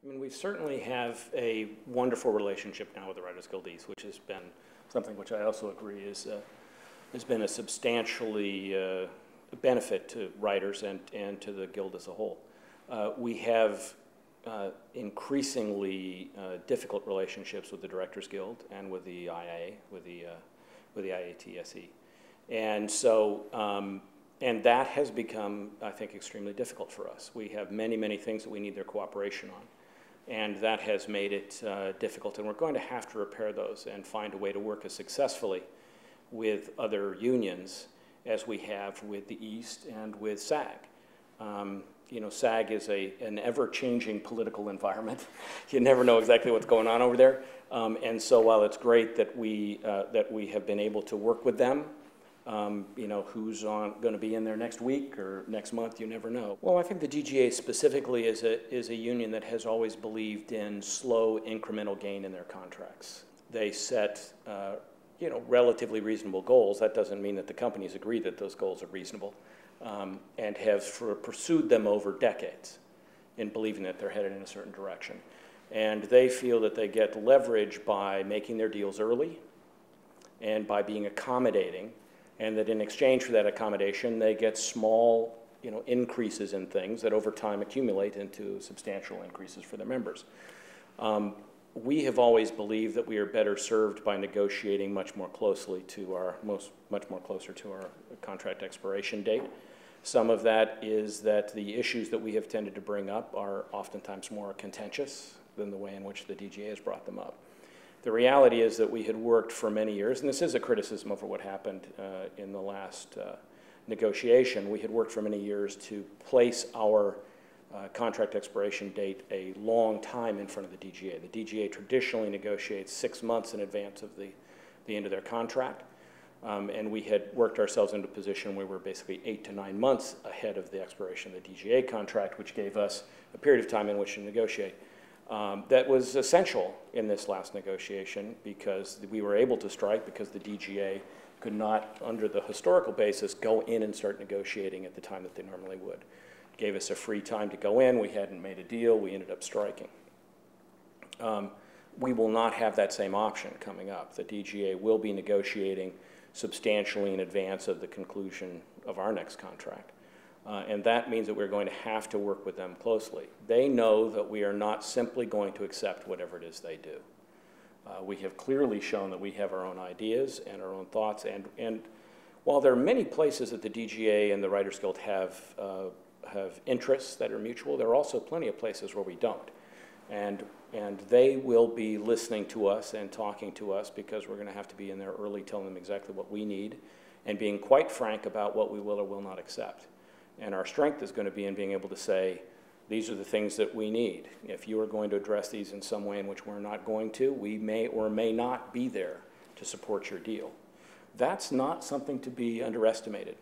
I mean, we certainly have a wonderful relationship now with the Writers Guild East, which has been something which I also agree has been a substantially benefit to writers and to the Guild as a whole. We have increasingly difficult relationships with the Directors Guild and with the IA, with the IATSE. And so, and that has become, I think, extremely difficult for us. We have many, many things that we need their cooperation on. And that has made it difficult. And we're going to have to repair those and find a way to work as successfully with other unions as we have with the East and with SAG. You know, SAG is an ever-changing political environment. You never know exactly what's going on over there. And so while it's great that we have been able to work with them, you know, who's going to be in there next week or next month, you never know. Well, I think the DGA specifically is a union that has always believed in slow incremental gain in their contracts. They set, you know, relatively reasonable goals. That doesn't mean that the companies agree that those goals are reasonable, and have pursued them over decades in believing that they're headed in a certain direction. And they feel that they get leverage by making their deals early and by being accommodating, and that in exchange for that accommodation, they get small, you know, increases in things that over time accumulate into substantial increases for their members. We have always believed that we are better served by negotiating much more closely to our, much more closer to our contract expiration date. Some of that is that the issues that we have tended to bring up are oftentimes more contentious than the way in which the DGA has brought them up. The reality is that we had worked for many years, and this is a criticism over what happened in the last negotiation. We had worked for many years to place our contract expiration date a long time in front of the DGA. The DGA traditionally negotiates 6 months in advance of the end of their contract, and we had worked ourselves into a position where we were basically 8 to 9 months ahead of the expiration of the DGA contract, which gave us a period of time in which to negotiate. That was essential in this last negotiation because we were able to strike because the DGA could not, under the historical basis, go in and start negotiating at the time that they normally would. It gave us a free time to go in. We hadn't made a deal. We ended up striking. We will not have that same option coming up. The DGA will be negotiating substantially in advance of the conclusion of our next contract. And that means that we're going to have to work with them closely. They know that we are not simply going to accept whatever it is they do. We have clearly shown that we have our own ideas and our own thoughts, and while there are many places that the DGA and the Writers Guild have interests that are mutual, there are also plenty of places where we don't. And they will be listening to us and talking to us because we're going to have to be in there early telling them exactly what we need and being quite frank about what we will or will not accept. And our strength is going to be in being able to say, these are the things that we need. If you are going to address these in some way in which we're not going to, we may or may not be there to support your deal. That's not something to be underestimated.